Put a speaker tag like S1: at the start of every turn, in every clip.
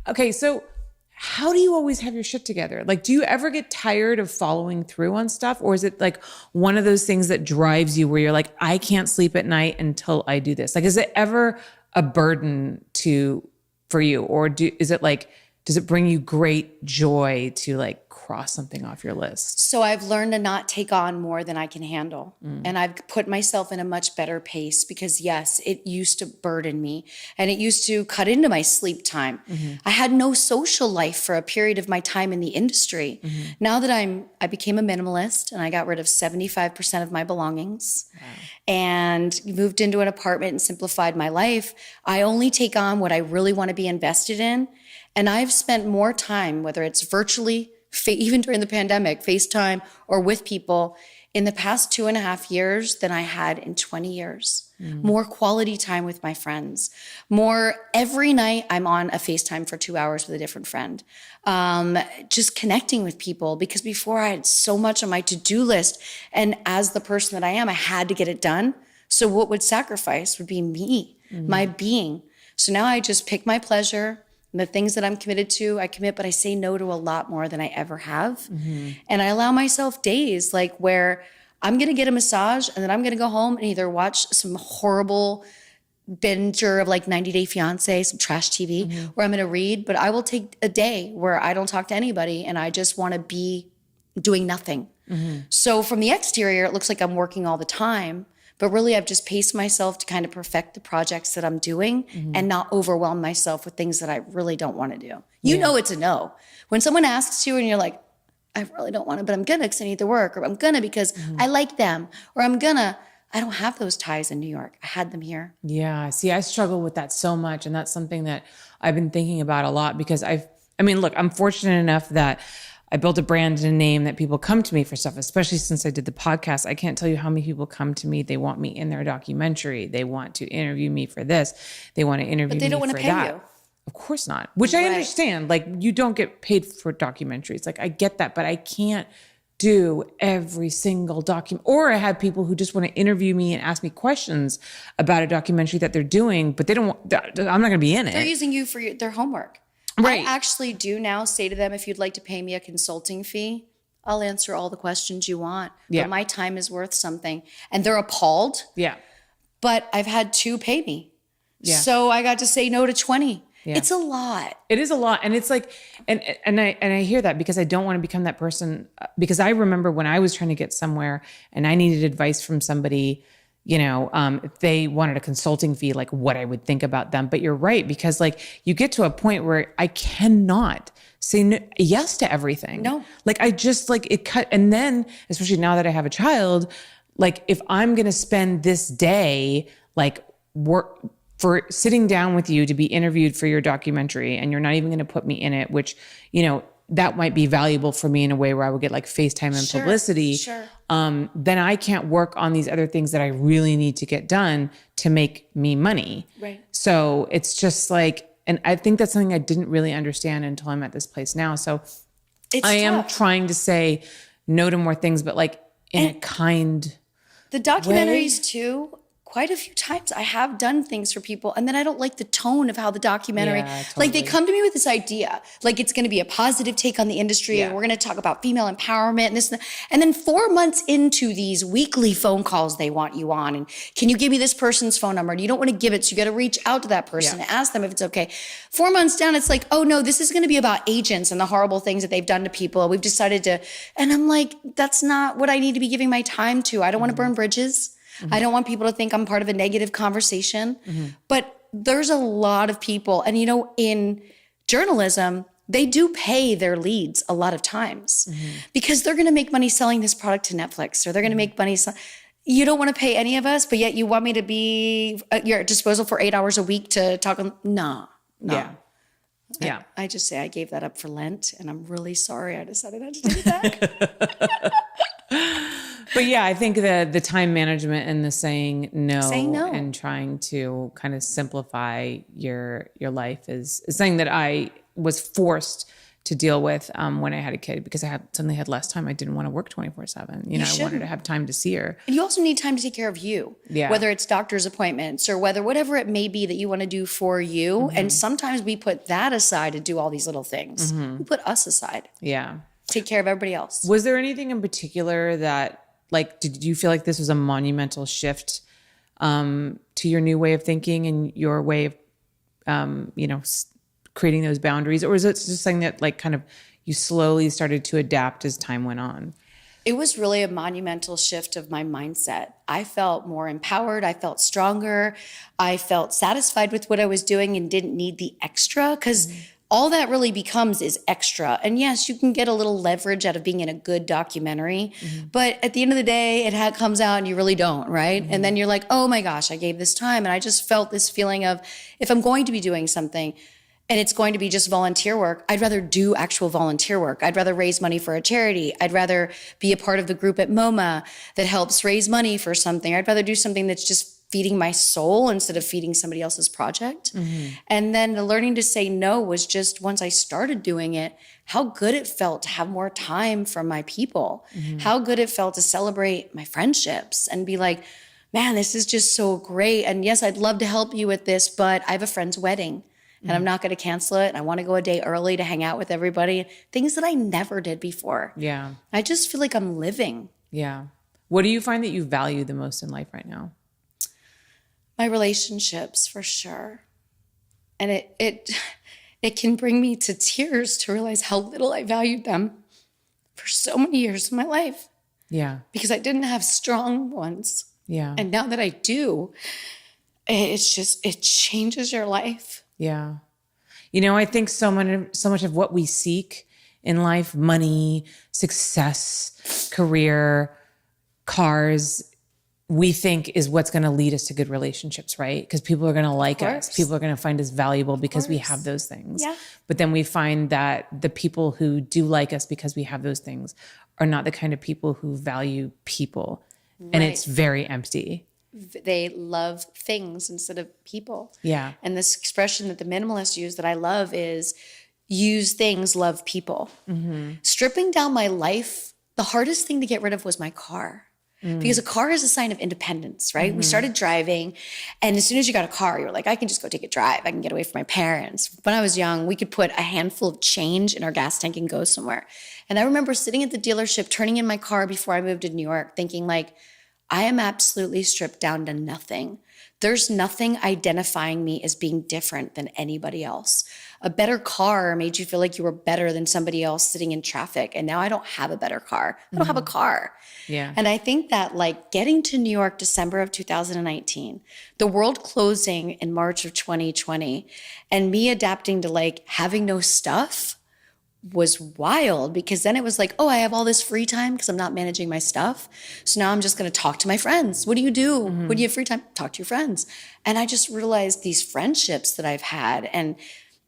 S1: Okay, so how do you always have your shit together? Like, do you ever get tired of following through on stuff? Or is it like one of those things that drives you where you're like, I can't sleep at night until I do this? Like, is it ever a burden for you? Or is it like, does it bring you great joy to like cross something off your list?
S2: So I've learned to not take on more than I can handle. And I've put myself in a much better pace because yes, it used to burden me and it used to cut into my sleep time. I had no social life for a period of my time in the industry. Now that I became a minimalist and I got rid of 75% of my belongings and moved into an apartment and simplified my life, I only take on what I really want to be invested in. And I've spent more time, whether it's virtually, even during the pandemic, FaceTime, or with people in the past 2.5 years than I had in 20 years. More quality time with my friends. More every night I'm on a FaceTime for 2 hours with a different friend. Just connecting with people because before I had so much on my to-do list. And as the person that I am, I had to get it done. So what would sacrifice would be me, my being. So now I just pick my pleasure. And the things that I'm committed to, I commit, but I say no to a lot more than I ever have. And I allow myself days like where I'm going to get a massage and then I'm going to go home and either watch some horrible binger of like 90 Day Fiance, some trash TV, or I'm going to read, but I will take a day where I don't talk to anybody and I just want to be doing nothing. So from the exterior, it looks like I'm working all the time. But really, I've just paced myself to kind of perfect the projects that I'm doing and not overwhelm myself with things that I really don't want to do. You know it's a no. When someone asks you and you're like, I really don't want to, but I'm going to because I need the work, or I'm going to because I like them, or I'm going to, I don't have those ties in New York. I had them here.
S1: Yeah. See, I struggle with that so much. And that's something that I've been thinking about a lot because look, I'm fortunate enough that I built a brand and a name that people come to me for stuff, especially since I did the podcast. I can't tell you how many people come to me. They want me in their documentary. They want to interview me for this. They want to interview me for that. But they don't want to pay you. Of course not. Which I understand. Like, you don't get paid for documentaries. Like, I get that, but I can't do every single document. Or I have people who just want to interview me and ask me questions about a documentary that they're doing, but I'm not going to be in it.
S2: They're using you for their homework. Right. I actually do now say to them, if you'd like to pay me a consulting fee, I'll answer all the questions you want. But my time is worth something. And they're appalled. Yeah. But I've had 2 pay me. Yeah. So I got to say no to 20. Yeah. It's a lot. It is a lot. And it's like, and I hear that because I don't want to become that person. Because I remember when I was trying to get somewhere and I needed advice from somebody, if they wanted a consulting fee, like what I would think about them. But you're right, because like you get to a point where I cannot say yes to everything. No. Like I just like it cut. And then, especially now that I have a child, like if I'm going to spend this day, like work for sitting down with you to be interviewed for your documentary and you're not even going to put me in it, which, that might be valuable for me in a way where I would get like FaceTime and publicity. Sure. Then I can't work on these other things that I really need to get done to make me money. Right. So it's just like, and I think that's something I didn't really understand until I'm at this place now. So I am trying to say no to more things, but like in a kind the documentaries way. Too. Quite a few times I have done things for people and then I don't like the tone of how the documentary, totally. Like they come to me with this idea, like it's going to be a positive take on the industry and we're going to talk about female empowerment and this and that. And then 4 months into these weekly phone calls they want you on and can you give me this person's phone number? And you don't want to give it, so you got to reach out to that person and ask them if it's okay. 4 months down, it's like, oh no, this is going to be about agents and the horrible things that they've done to people. We've decided to, and I'm like, that's not what I need to be giving my time to. I don't want to burn bridges. I don't want people to think I'm part of a negative conversation, but there's a lot of people. And, in journalism, they do pay their leads a lot of times because they're going to make money selling this product to Netflix or they're going to make money. You don't want to pay any of us, but yet you want me to be at your disposal for 8 hours a week to talk. No. Yeah. I just say I gave that up for Lent and I'm really sorry. I decided not to take it back. But yeah, I think the time management and the saying no and trying to kind of simplify your life is something that I was forced
S1: to deal with when I had a kid, because I suddenly had less time. I didn't want to work 24/7. I wanted to have time to see her.
S2: And you also need time to take care of you.
S1: Yeah.
S2: Whether it's doctor's appointments or whatever it may be that you want to do for you. Mm-hmm. And sometimes we put that aside to do all these little things. Mm-hmm. We put us aside.
S1: Yeah.
S2: Take care of everybody else.
S1: Was there anything in particular that, like, did you feel like this was a monumental shift to your new way of thinking and your way of, creating those boundaries? Or was it just something that, like, kind of you slowly started to adapt as time went on?
S2: It was really a monumental shift of my mindset. I felt more empowered. I felt stronger. I felt satisfied with what I was doing and didn't need the extra, because all that really becomes is extra. And yes, you can get a little leverage out of being in a good documentary, but at the end of the day, it comes out and you really don't, right? And then you're like, oh my gosh, I gave this time. And I just felt this feeling of, if I'm going to be doing something, and it's going to be just volunteer work, I'd rather do actual volunteer work. I'd rather raise money for a charity. I'd rather be a part of the group at MoMA that helps raise money for something. I'd rather do something that's just feeding my soul instead of feeding somebody else's project. And then the learning to say no was just, once I started doing it, how good it felt to have more time for my people, how good it felt to celebrate my friendships and be like, man, this is just so great. And yes, I'd love to help you with this, but I have a friend's wedding. And I'm not going to cancel it. And I want to go a day early to hang out with everybody. Things that I never did before.
S1: Yeah.
S2: I just feel like I'm living.
S1: Yeah. What do you find that you value the most in life right now?
S2: My relationships, for sure. And it can bring me to tears to realize how little I valued them for so many years of my life.
S1: Yeah.
S2: Because I didn't have strong ones.
S1: Yeah.
S2: And now that I do, it changes your life.
S1: Yeah. I think so much of what we seek in life, money, success, career, cars, we think is what's going to lead us to good relationships, right? Because people are going to like us. People are going to find us valuable because we have those things.
S2: Yeah.
S1: But then we find that the people who do like us because we have those things are not the kind of people who value people. Right. And it's very empty.
S2: They love things instead of people.
S1: Yeah.
S2: And this expression that the minimalists use that I love is use things, love people. Stripping down my life, the hardest thing to get rid of was my car. Because a car is a sign of independence, right? We started driving, and as soon as you got a car, you're like, I can just go take a drive. I can get away from my parents. When I was young, we could put a handful of change in our gas tank and go somewhere. And I remember sitting at the dealership, turning in my car before I moved to New York, thinking like, I am absolutely stripped down to nothing. There's nothing identifying me as being different than anybody else. A better car made you feel like you were better than somebody else sitting in traffic. And now I don't have a better car. I don't have a car.
S1: Yeah.
S2: And I think that, like, getting to New York December of 2019, the world closing in March of 2020, and me adapting to like having no stuff was wild, because then it was like, oh, I have all this free time because I'm not managing my stuff. So now I'm just going to talk to my friends. What do you do? When you have free time? Talk to your friends. And I just realized these friendships that I've had, and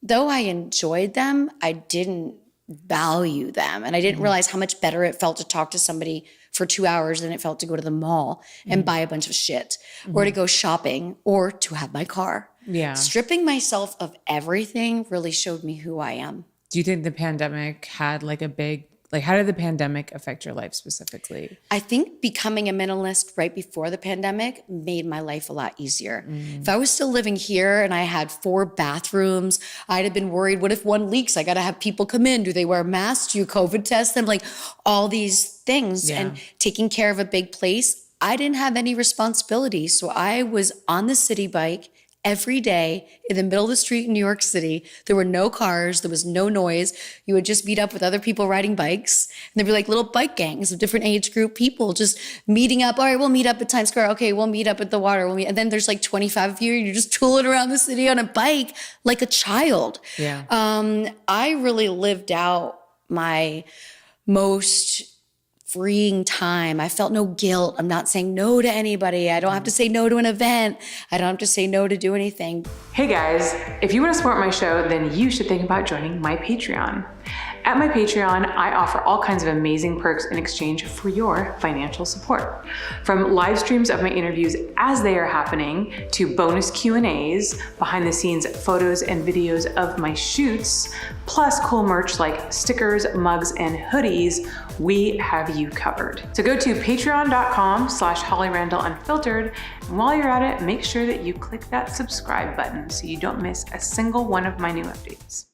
S2: though I enjoyed them, I didn't value them. And I didn't realize how much better it felt to talk to somebody for 2 hours than it felt to go to the mall and buy a bunch of shit, or to go shopping, or to have my car.
S1: Yeah.
S2: Stripping myself of everything really showed me who I am.
S1: Do you think the pandemic had like how did the pandemic affect your life specifically?
S2: I think becoming a minimalist right before the pandemic made my life a lot easier. If I was still living here and I had 4 bathrooms, I'd have been worried, what if one leaks? I got to have people come in. Do they wear masks? Do you COVID test them? Like all these things.
S1: Yeah.
S2: And taking care of a big place, I didn't have any responsibility. So I was on the city bike every day in the middle of the street in New York City. There were no cars. There was no noise. You would just meet up with other people riding bikes. And there'd be like little bike gangs of different age group people just meeting up. All right, we'll meet up at Times Square. Okay, we'll meet up at the water. And then there's like 25 of you. You're just tooling around the city on a bike like a child.
S1: Yeah.
S2: I really lived out my most freeing time. I felt no guilt. I'm not saying no to anybody. I don't have to say no to an event. I don't have to say no to do anything.
S1: Hey guys, if you want to support my show, then you should think about joining my Patreon. At my Patreon, I offer all kinds of amazing perks in exchange for your financial support. From live streams of my interviews as they are happening, to bonus Q&As, behind the scenes photos and videos of my shoots, plus cool merch like stickers, mugs, and hoodies, we have you covered. So go to patreon.com/HollyRandallUnfiltered, and while you're at it, make sure that you click that subscribe button so you don't miss a single one of my new updates.